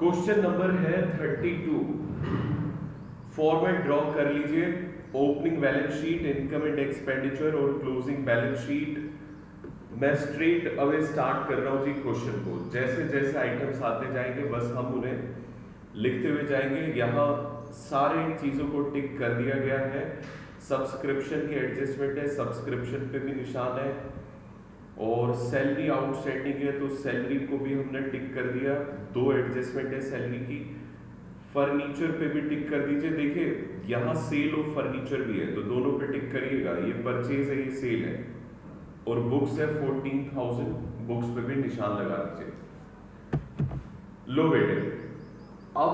Question number है 32। Format draw कर लीजिए। Opening balance sheet, income and expenditure और क्लोजिंग बैलेंस शीट। मैं स्ट्रेट अवे स्टार्ट कर रहा हूं जी क्वेश्चन को। जैसे जैसे आइटम्स आते जाएंगे बस हम उन्हें लिखते हुए जाएंगे। यहाँ सारे चीजों को टिक कर दिया गया है। सब्सक्रिप्शन की एडजस्टमेंट है, सब्सक्रिप्शन पे भी निशान है, और सैलरी आउटस्टैंडिंग है तो सैलरी को भी हमने टिक कर दिया। दो एडजस्टमेंट है सैलरी की। फर्नीचर पे भी टिक कर दीजिए। देखिए यहाँ सेल ऑफ फर्नीचर भी है तो दोनों पे टिक करिएगा। ये परचेज है, ये सेल है, और बुक्स है 14,000, बुक्स पे भी निशान लगा दीजिए। लो बेटे, अब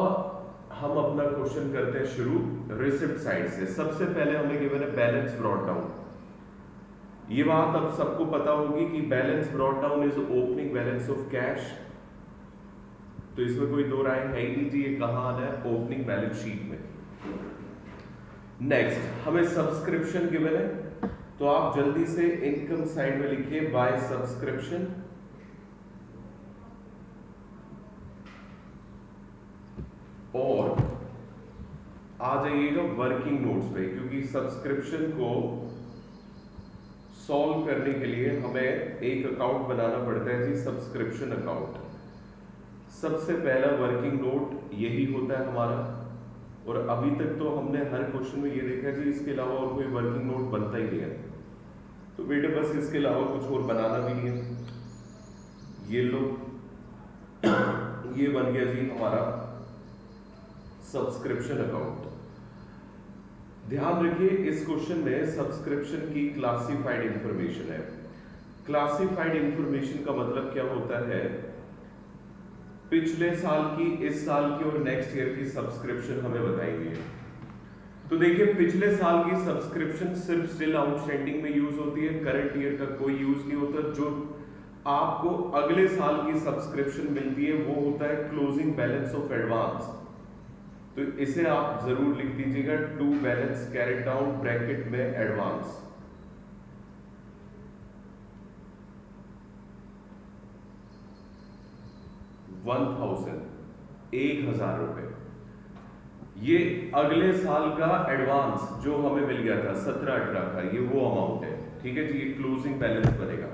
हम अपना क्वेश्चन करते हैं शुरू रिसिप्ट साइड से। सबसे पहले हमें गिवन है बैलेंस ब्रॉट डाउन। ये बात अब सबको पता होगी कि balance brought down is opening balance of cash. तो इसमें कोई दो राय है ही नहीं जी, ये कहां आना है? ओपनिंग बैलेंस शीट में। नेक्स्ट हमें सब्सक्रिप्शन गिवन है तो आप जल्दी से इनकम साइड में लिखिए बाय सब्सक्रिप्शन, और आ जाइएगा वर्किंग नोट्स पे, क्योंकि सब्सक्रिप्शन को सॉल्व करने के लिए हमें एक अकाउंट बनाना पड़ता है जी, सब्सक्रिप्शन अकाउंट। सबसे पहला वर्किंग नोट यही होता है हमारा, और अभी तक तो हमने हर क्वेश्चन में ये देखा जी इसके अलावा और कोई वर्किंग नोट बनता ही नहीं है। तो बेटे बस इसके अलावा कुछ और बनाना भी नहीं है। ये लो, ये बन गया जी हमारा सब्सक्रिप्शन अकाउंट। ध्यान रखिए इस क्वेश्चन में सब्सक्रिप्शन की क्लासिफाइड इंफॉर्मेशन है। क्लासिफाइड इंफॉर्मेशन का मतलब क्या होता है? पिछले साल की, इस साल की और नेक्स्ट ईयर की सब्सक्रिप्शन हमें बताई गई है। तो देखिए पिछले साल की सब्सक्रिप्शन सिर्फ स्टिल आउटस्टैंडिंग में यूज होती है, करंट ईयर का कोई यूज नहीं होता। जो आपको अगले साल की सब्सक्रिप्शन मिलती है वो होता है क्लोजिंग बैलेंस ऑफ एडवांस। तो इसे आप जरूर लिख दीजिएगा, to balance carried down bracket में एडवांस। ₹1,000 ये अगले साल का एडवांस जो हमें मिल गया था 17-18 का, ये वो अमाउंट है। ठीक है जी, ये क्लोजिंग बैलेंस बनेगा।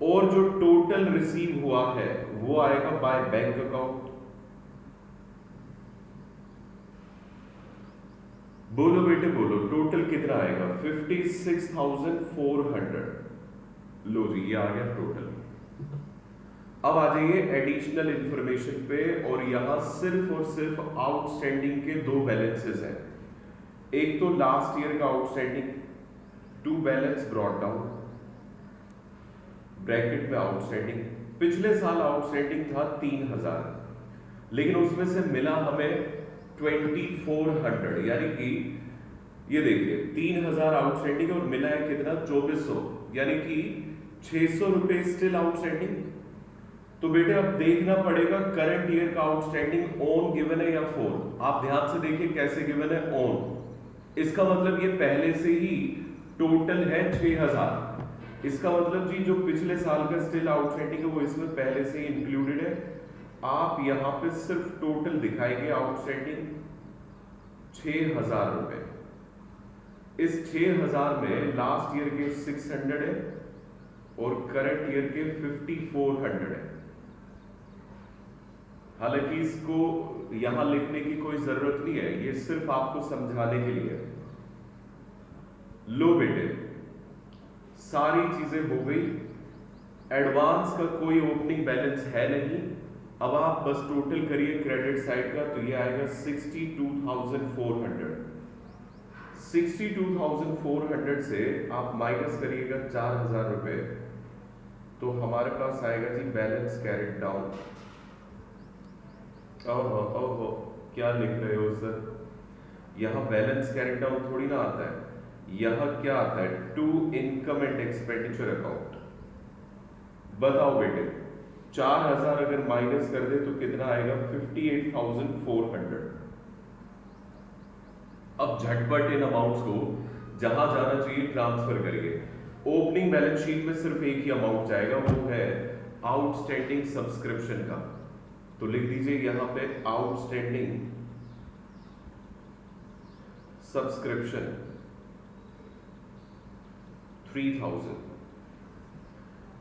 और जो टोटल रिसीव हुआ है वो आएगा बाय बैंक अकाउंट। बोलो बेटे बोलो, टोटल कितना आएगा? 56,400। लो जी, ये आ गया टोटल। अब आ जाइए एडिशनल इंफॉर्मेशन पे, और यहां सिर्फ और सिर्फ आउटस्टैंडिंग के दो बैलेंसेस हैं। एक तो लास्ट ईयर का outstanding, to balance brought down bracket में आउटस्टैंडिंग। पिछले साल आउटस्टैंडिंग था 3,000, लेकिन उसमें से मिला हमें 2,400, यानी कि ये देखिए 3,000 आउटस्टैंडिंग और मिला है कितना? 2,400, यानी कि 600 रुपए स्टिल आउटस्टैंडिंग। तो बेटे अब देखना पड़ेगा करंट ईयर का आउटस्टैंडिंग ऑन गिवन है या फोर। आप ध्यान से देखिए कैसे गिवन है, ऑन। इसका मतलब ये पहले से ही टोटल है 6,000। इसका मतलब जी जो पिछले साल का स्टिल आउटस्टैंडिंग है वो इसमें पहले से ही इंक्लूडेड है। आप यहां पे सिर्फ टोटल दिखाएंगे आउटस्टैंडिंग 6,000 रुपए। इस 6,000 में लास्ट ईयर के 600 है और करंट ईयर के 5,400 है। हालांकि इसको यहां लिखने की कोई जरूरत नहीं है, ये सिर्फ आपको समझाने के लिए। लो बेटे, सारी चीजें हो गई। एडवांस का कोई ओपनिंग बैलेंस है नहीं। अब आप बस टोटल करिए क्रेडिट साइड का, तो ये आएगा 62,400। 62,400 से आप माइनस करिएगा 4,000 रुपए, तो हमारे पास आएगा जी बैलेंस कैरिड डाउन। ओहो क्या लिख रहे हो सर? यहां बैलेंस कैरिड डाउन थोड़ी ना आता है, यहां क्या आता है? To income and expenditure account. बताओ बेटे, 4,000 अगर माइनस कर दे तो कितना आएगा? 58,400। अब झटपट इन अमाउंट्स को जहां जाना चाहिए ट्रांसफर करिए। ओपनिंग बैलेंस शीट में सिर्फ एक ही अमाउंट जाएगा, वो है आउटस्टैंडिंग सब्सक्रिप्शन का। तो लिख दीजिए यहां पे outstanding subscription 3000।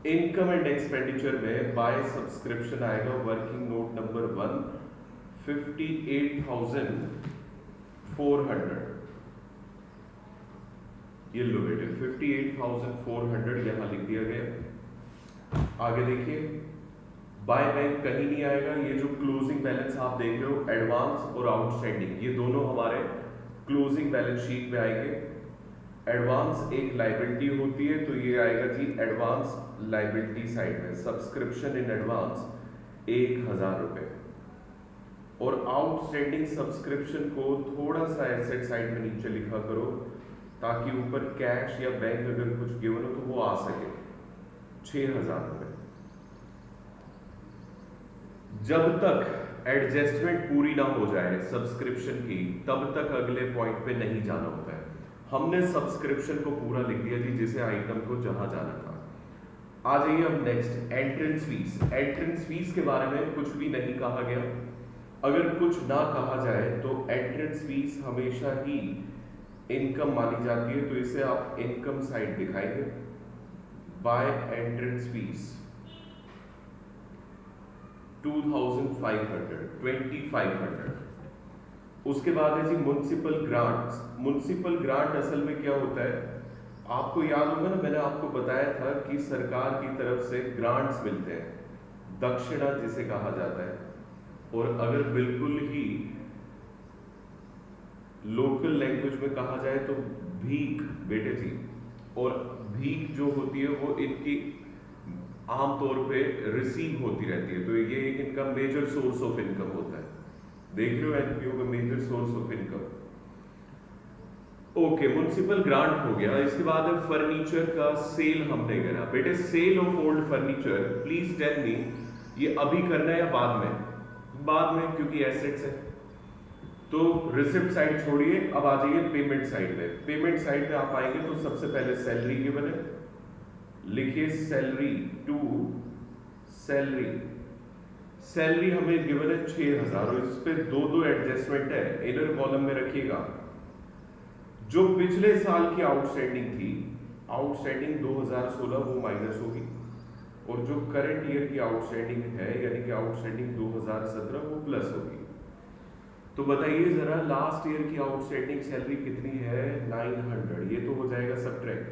Income and expenditure में बाय सब्सक्रिप्शन आएगा वर्किंग नोट नंबर 1 58,400। ये लो बेटे 58,400 यहां लिख दिया गया। आगे देखिए बाय बैंक कहीं नहीं आएगा। ये जो क्लोजिंग बैलेंस आप देख रहे हो एडवांस और आउटस्टैंडिंग ये दोनों हमारे क्लोजिंग बैलेंस शीट में आएंगे। एडवांस एक लाइबिलिटी होती है तो ये आएगा जी एडवांस लाइबिलिटी साइड में सब्सक्रिप्शन इन एडवांस 1,000 रुपए। और आउटस्टैंडिंग सब्सक्रिप्शन को थोड़ा सा एसेट साइड में नीचे लिखा करो ताकि ऊपर कैश या बैंक अगर कुछ गिवन हो तो वो आ सके 6,000 रुपए। जब तक एडजस्टमेंट पूरी ना हो जाए सब्सक्रिप्शन की तब तक अगले पॉइंट पे नहीं जाना होता है। हमने सब्सक्रिप्शन को पूरा लिख दिया जी जिसे आइटम को जहां जाना था। आ जाइए अब next entrance fees. Entrance fees के बारे में कुछ भी नहीं कहा गया। अगर कुछ ना कहा जाए तो एंट्रेंस फीस हमेशा ही इनकम मानी जाती है तो इसे आप इनकम साइड दिखाएंगे बाय एंट्रेंस फीस 2,500 2,500। उसके बाद है जी म्युनिसिपल ग्रांट्स। म्युनिसिपल ग्रांट असल में क्या होता है आपको याद होगा ना, मैंने आपको बताया था कि सरकार की तरफ से ग्रांट्स मिलते हैं, दक्षिणा जिसे कहा जाता है। और अगर बिल्कुल ही लोकल लैंग्वेज में कहा जाए तो भीख बेटे जी। और भीख जो होती है वो इनकी आमतौर पे रिसीव होती रहती है तो ये एक इनका मेजर सोर्स ऑफ इनकम होता है। देख रहे हो एनपीओ का major source of income. Okay municipal grant हो गया। इसके बाद फर्नीचर का सेल हमने करा। बेटे sale of old furniture please tell me ये अभी करना है या बाद में? बाद में क्योंकि एसेट्स है। तो रिसिप्ट साइड छोड़िए अब आ जाइए पेमेंट साइड में। पेमेंट साइड में आप आएंगे तो सबसे पहले सैलरी गिवन है, लिखिए सैलरी टू सैलरी। सैलरी हमें गिवन है 6,000 और इस पे दो एडजस्टमेंट है इनर कॉलम में रखिएगा। जो पिछले साल की आउटस्टैंडिंग थी आउटस्टैंडिंग 2016 वो माइनस होगी और जो करंट ईयर की आउटस्टैंडिंग है यानी कि आउटस्टैंडिंग 2017 वो प्लस होगी। तो बताइए जरा लास्ट ईयर की आउटस्टैंडिंग सैलरी कितनी है 900, ये तो हो जाएगा सब्ट्रैक्ट।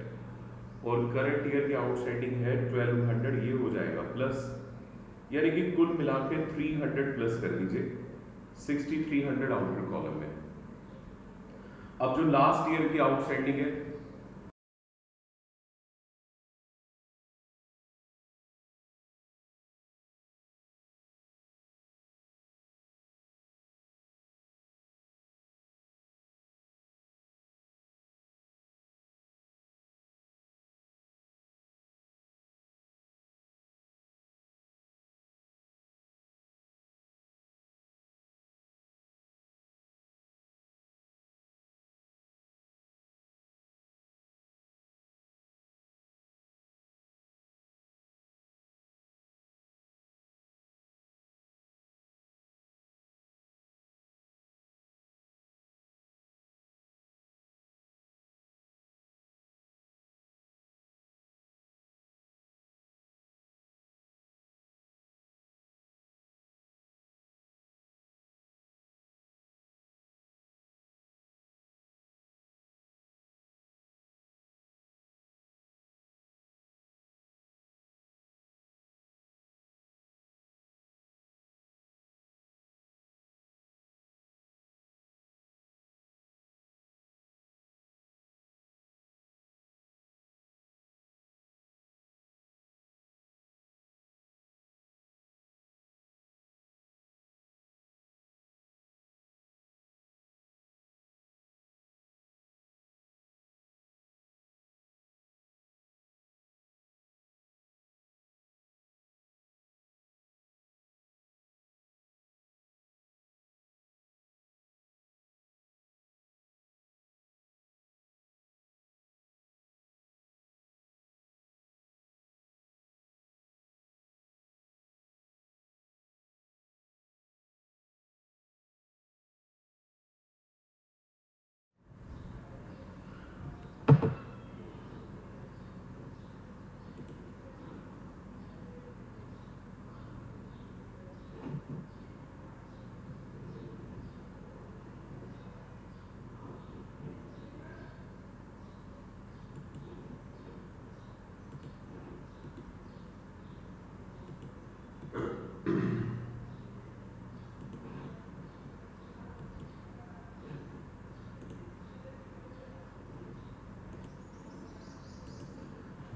और करंट ईयर की आउटस्टैंडिंग है 1200, ये हो जाएगा प्लस। यानी कि कुल मिला के 300 प्लस कर दीजिए 6300 आउटर कॉलम में। अब जो लास्ट ईयर की आउटस्टैंडिंग है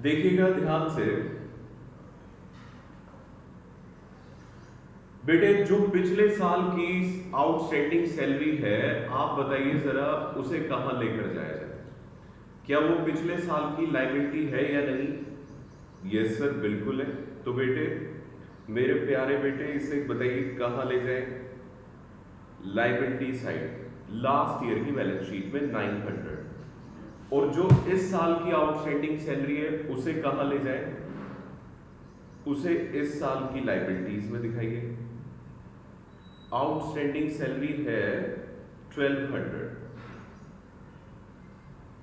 देखिएगा ध्यान से बेटे, जो पिछले साल की आउटस्टैंडिंग सैलरी है, आप बताइए जरा उसे कहां लेकर जाया जाए? क्या वो पिछले साल की लायबिलिटी है या नहीं? यस सर, बिल्कुल है। तो बेटे, मेरे प्यारे बेटे, इसे बताइए कहां ले जाए? लायबिलिटी साइड, लास्ट ईयर की बैलेंस शीट में 900। और जो इस साल की आउटस्टैंडिंग सैलरी है उसे कहां ले जाए? उसे इस साल की लायबिलिटीज में दिखाइए। आउटस्टैंडिंग सैलरी है 1200।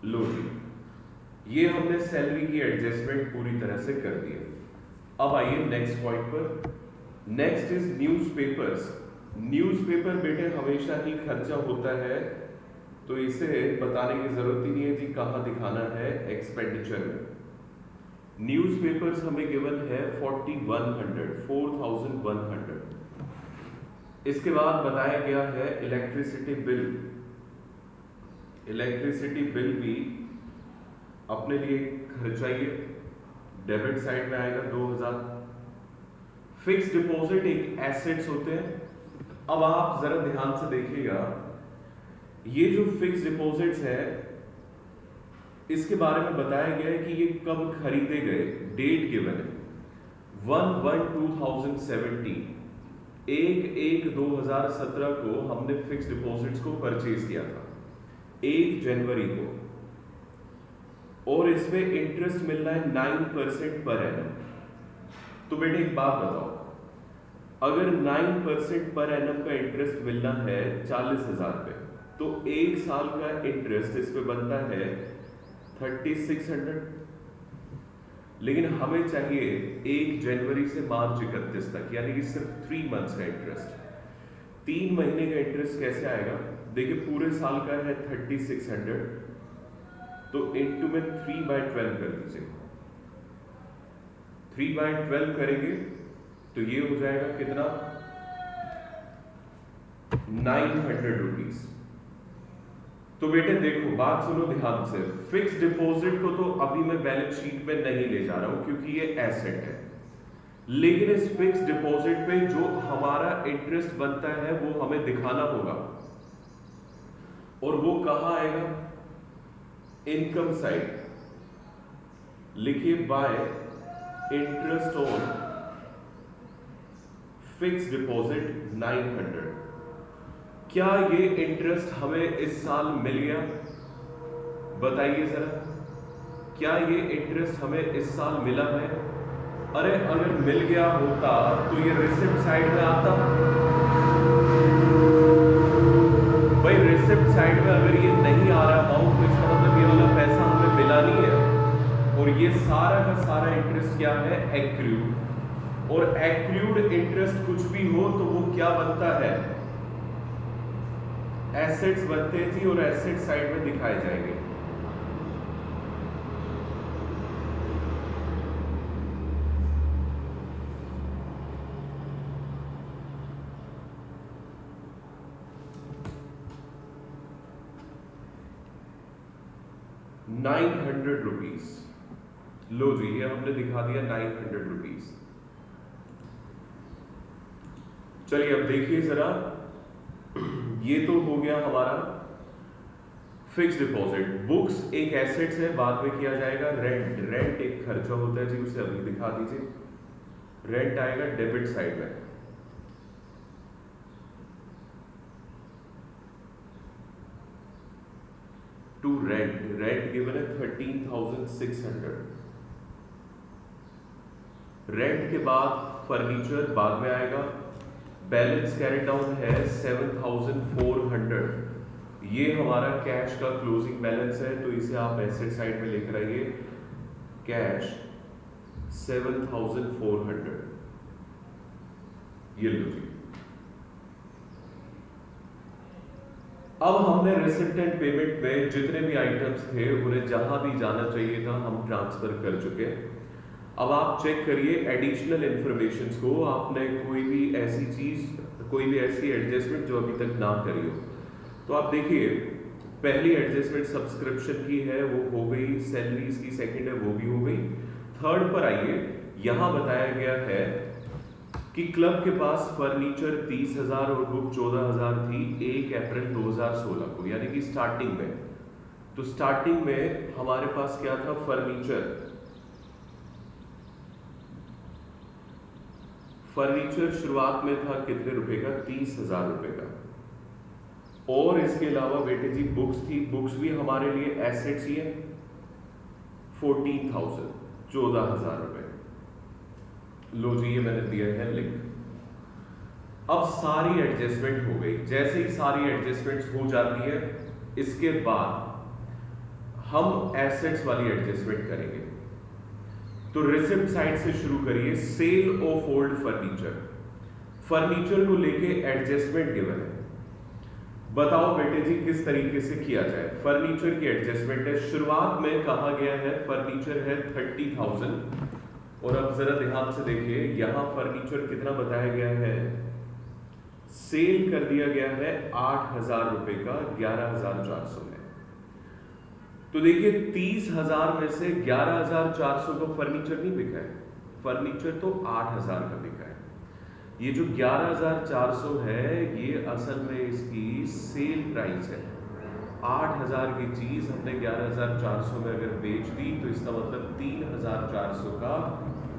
लो जी, ये हमने सैलरी की एडजस्टमेंट पूरी तरह से कर दी है। अब आइए नेक्स्ट पॉइंट पर। Next is newspapers. न्यूज़पेपर बेटे हमेशा ही खर्चा होता है, तो इसे बताने की जरूरत ही नहीं है जी कहां दिखाना है एक्सपेंडिचर में। न्यूज़पेपर्स हमें गिवन है 4100। इसके बाद बताया गया है इलेक्ट्रिसिटी बिल। इलेक्ट्रिसिटी बिल भी अपने लिए खर्चा ही है, डेबिट साइड में आएगा 2000। फिक्स डिपॉजिट एक एसेट्स होते हैं। अब आप जरा ध्यान से देखिएगा, ये जो फिक्स डिपॉजिट्स है इसके बारे में बताया गया है कि ये कब खरीदे गए, डेट गिवन है 1/1/2017। 1/1/2017 को हमने फिक्स डिपॉजिट्स को परचेज किया था, 1 जनवरी को, और इसमें इंटरेस्ट मिल रहा है 9% पर एनम। तो बेटे एक बात बताओ, अगर 9% पर एनम का इंटरेस्ट मिलना है 40,000 पे, तो एक साल का इंटरेस्ट इस पे बनता है 3600। लेकिन हमें चाहिए 1 जनवरी से मार्च 31 तक, यानी कि सिर्फ 3 मंथ्स का इंटरेस्ट। 3 महीने का इंटरेस्ट कैसे आएगा? देखिए, पूरे साल का है 3600, तो इंटू में 3/12 कर दीजिए। 3/12 करेंगे तो ये हो जाएगा कितना? 900 रुपीज। तो बेटे देखो, बात सुनो ध्यान से। फिक्स डिपॉजिट को तो अभी मैं बैलेंस शीट में नहीं ले जा रहा हूं क्योंकि ये एसेट है, लेकिन इस फिक्स डिपॉजिट पे जो हमारा इंटरेस्ट बनता है वो हमें दिखाना होगा। और वो कहां आएगा? Income side. लिखिए, by interest on fix deposit 900। क्या ये इंटरेस्ट हमें इस साल मिल गया? बताइए जरा, क्या ये इंटरेस्ट हमें इस साल मिला है? अरे अगर मिल गया होता तो ये रिसिप्ट साइड में आता। भाई रिसिप्ट साइड में अगर ये नहीं आ रहा अमाउंट, तो इसका मतलब ये वाला पैसा हमें मिला नहीं है। और ये सारा का सारा इंटरेस्ट क्या है? एक्रूड। और एक्रूड इंटरेस्ट कुछ भी हो तो वो क्या बनता है? एसेट्स बनते हैं जी, और एसेट साइड में दिखाए जाएंगे। ₹900। लो जी, ये हमने दिखा दिया 900 रुपीज। चलिए अब देखिए जरा, ये तो हो गया हमारा फिक्स डिपॉजिट। बुक्स एक एसेट्स है, बाद में किया जाएगा। रेंट एक खर्चा होता है जी, उसे अभी दिखा दीजिए। रेंट आएगा डेबिट साइड में। टू रेंट गिवन है 13,600। रेंट के बाद फर्नीचर बाद में आएगा। बैलेंस कैरी डाउन है 7,400। ये हमारा कैश का क्लोजिंग बैलेंस है, तो इसे आप एसेट साइड में लेकर आइए। कैश 7,400। ये लो जी। अब हमने रिसिप्ट एंड पेमेंट में जितने भी आइटम्स थे उन्हें जहां भी जाना चाहिए था हम ट्रांसफर कर चुके। अब आप चेक करिए एडिशनल इंफॉर्मेशन को, आपने कोई भी ऐसी चीज, कोई भी ऐसी एडजस्टमेंट जो अभी तक ना करी हो। तो आप देखिए, पहली एडजस्टमेंट सब्सक्रिप्शन की है, वो हो गई, सैलरीज की सेकंड है, वो भी हो गई। थर्ड पर आइए, यहां बताया गया है कि क्लब के पास फर्नीचर 30,000 और बुक 14,000 थी 1 अप्रैल 2016 को, यानी कि स्टार्टिंग में। तो स्टार्टिंग में हमारे पास क्या था, फर्नीचर शुरुआत में था कितने रुपए का, 30,000 रुपए का। और इसके अलावा बेटे जी बुक्स थी, बुक्स भी हमारे लिए एसेट्स ही है, 14,000, 14,000 रुपए। लो जी, ये मैंने दिया है लिंक। अब सारी एडजस्टमेंट हो गई। जैसे ही सारी एडजस्टमेंट्स हो जाती है, इसके बाद हम एसेट्स वाली एडजस्टमेंट करेंगे। तो रिसिप्ट साइड से शुरू करिए। Sale of old furniture, furniture को लेके एडजस्टमेंट गिवन है। बताओ बेटे जी किस तरीके से किया जाए। फर्नीचर की एडजस्टमेंट है, शुरुआत में कहा गया है फर्नीचर है 30,000, और अब जरा ध्यान से देखिए, यहां फर्नीचर कितना बताया गया है, सेल कर दिया गया है 8,000 रुपए का 11,400 में। तो देखिए 30,000 में से 11,400 का फर्नीचर नहीं बिका है, फर्नीचर तो 8,000 का बिका है। ये जो 11,400 है, ये असल में इसकी सेल प्राइस है। 8,000 की चीज हमने 11,400 में अगर बेच दी, तो इसका मतलब 3,400 का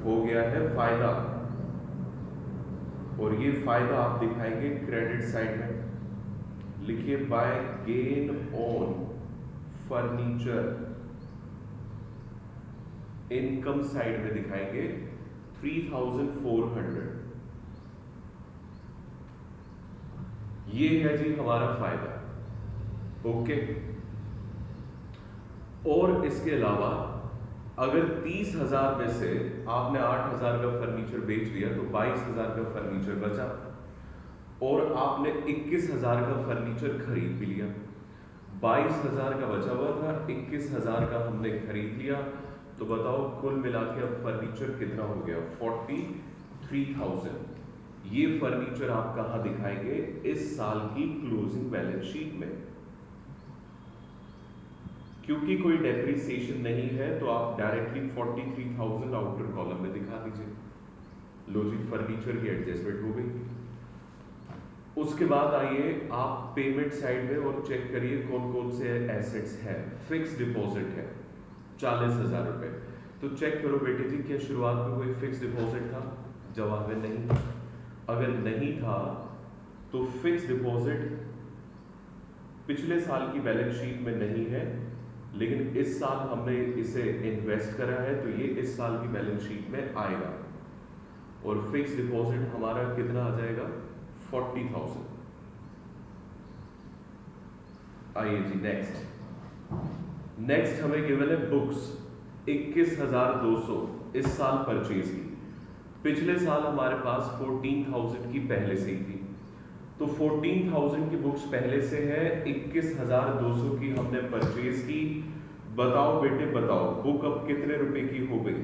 हो गया है फायदा। और ये फायदा आप दिखाएंगे क्रेडिट साइड में, लिखिए by gain on furniture. Income side में दिखाएंगे 3,400। ये है जी हमारा फायदा, ओके। और इसके अलावा अगर 30,000 में से आपने 8,000 का फर्नीचर बेच दिया, तो 22,000 का फर्नीचर बचा, और आपने 21,000 का फर्नीचर खरीद भी लिया। 22,000 का बचा हुआ था, 21,000 का हमने खरीद लिया। तो बताओ कुल मिला के अब फर्नीचर कितना हो गया, 43,000। ये फर्नीचर आप कहां दिखाएंगे, इस साल की क्लोजिंग बैलेंस शीट में। क्योंकि कोई डेप्रिसिएशन नहीं है, तो आप डायरेक्टली 43,000 आउटर कॉलम में दिखा दीजिए। लो जी, फर्नीचर की एडजस्टमेंट हो गई। उसके बाद आइए आप पेमेंट साइड में और चेक करिए कौन कौन से एसेट्स हैं। फिक्स डिपॉजिट है 40,000 रुपए। तो चेक करो बेटे जी, क्या शुरुआत में कोई फिक्स डिपॉजिट था? जवाब है नहीं। अगर नहीं था तो फिक्स डिपॉजिट पिछले साल की बैलेंस शीट में नहीं है, लेकिन इस साल हमने इसे इन्वेस्ट करा है, तो ये इस साल की बैलेंस शीट में आएगा। और फिक्स डिपॉजिट हमारा कितना आ जाएगा, 40,000। आइए जी नेक्स्ट हमें गिवन है बुक्स 21,200 इस साल परचेज की। पिछले साल हमारे पास 14,000 की पहले से ही थी, तो 14,000 की बुक्स पहले से है, 21,200 की हमने परचेज की। बताओ बेटे बताओ, बुक अब कितने रुपए की हो गई,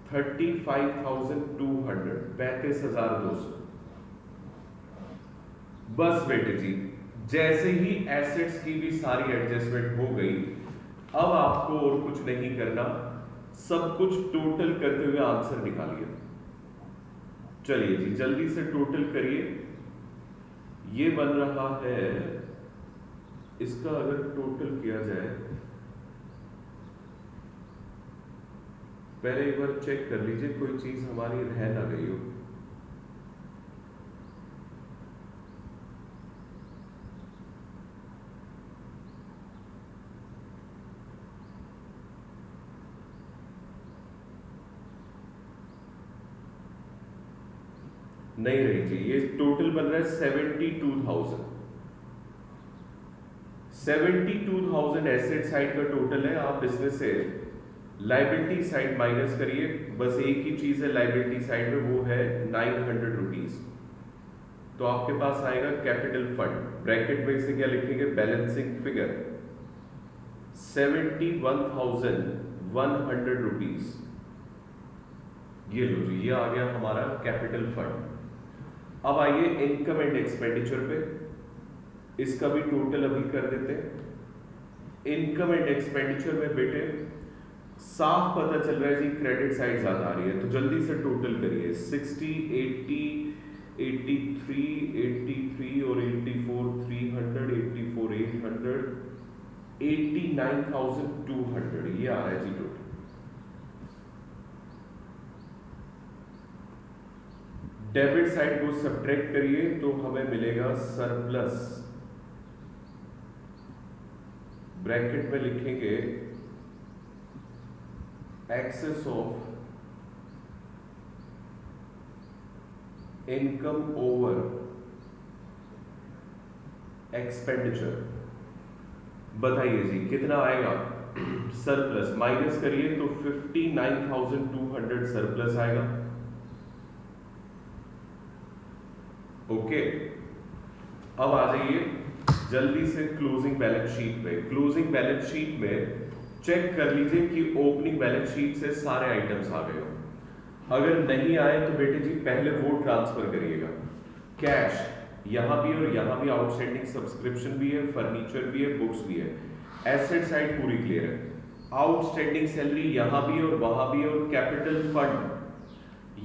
35,200, 35,200। बस बेटे जी, जैसे ही एसेट्स की भी सारी एडजस्टमेंट हो गई, अब आपको और कुछ नहीं करना, सब कुछ टोटल करते हुए आंसर निकालिए। चलिए जी जल्दी से टोटल करिए। ये बन रहा है, इसका अगर टोटल किया जाए, पहले एक बार चेक कर लीजिए कोई चीज हमारी रह ना गई हो। नहीं रही जी, ये टोटल बन रहा है 72,000। 72,000 एसेट साइड का टोटल है। आप इसमें से लाइबिलिटी साइड माइनस करिए, बस एक ही चीज है लाइबिलिटी साइड में, वो है 900 रुपीज। तो आपके पास आएगा कैपिटल फंड, ब्रैकेट में इसे क्या लिखेंगे, बैलेंसिंग फिगर 71,100 रुपीज। ये लो जी, ये आ गया हमारा कैपिटल फंड। अब आइए इनकम एंड एक्सपेंडिचर पे। इसका भी टोटल अभी कर देते हैं। इनकम एंड एक्सपेंडिचर में बेटे साफ पता चल रहा है जी क्रेडिट साइड ज्यादा आ रही है, तो जल्दी से टोटल करिए। 60, 80, 83, 83 और 84, 300, 84, 800, 89,200 ये आ रहा है जी टोटल। डेबिट साइड को सब्ट्रैक्ट करिए तो हमें मिलेगा सरप्लस, ब्रैकेट में लिखेंगे excess of income over expenditure. बताइए जी कितना आएगा सरप्लस, माइनस करिए तो 59,200 सरप्लस आएगा। ओके, अब आ जाइए जल्दी से क्लोजिंग बैलेंस शीट पे। क्लोजिंग बैलेंस शीट में चेक कर लीजिए कि ओपनिंग बैलेंस शीट से सारे आइटम्स आ गए हो। अगर नहीं आए तो बेटे जी पहले वो ट्रांसफर करिएगा। कैश यहां भी और यहां भी आउटस्टैंडिंग सब्सक्रिप्शन भी है, फर्नीचर भी है, बुक्स भी है। एसेट साइड पूरी क्लियर है। आउटस्टैंडिंग सैलरी यहां भी और वहां भी, और कैपिटल फंड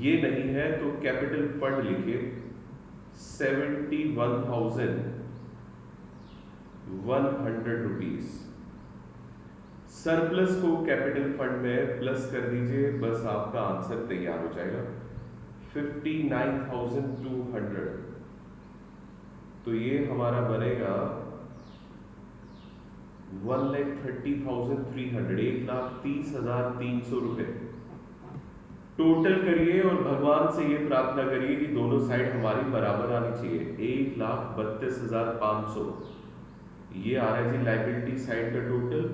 ये नहीं है तो कैपिटल फंड लिखिए 71,100 रुपीज। सरप्लस को कैपिटल फंड में प्लस कर दीजिए, बस आपका आंसर तैयार हो जाएगा 59,200। तो ये हमारा बनेगा 1,30,300, 1,30,300 रुपए। टोटल करिए और भगवान से ये प्रार्थना करिए कि दोनों साइड हमारी बराबर आनी चाहिए। 1,32,500 ये आ रहा है जी लाइबिलिटी साइड का टोटल,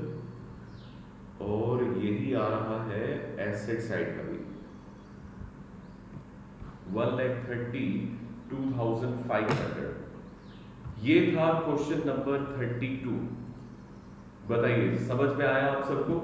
और यही आ रहा है एसेट साइड का भी 1,32,500। ये था क्वेश्चन नंबर 32। बताइए समझ में आया आप सबको?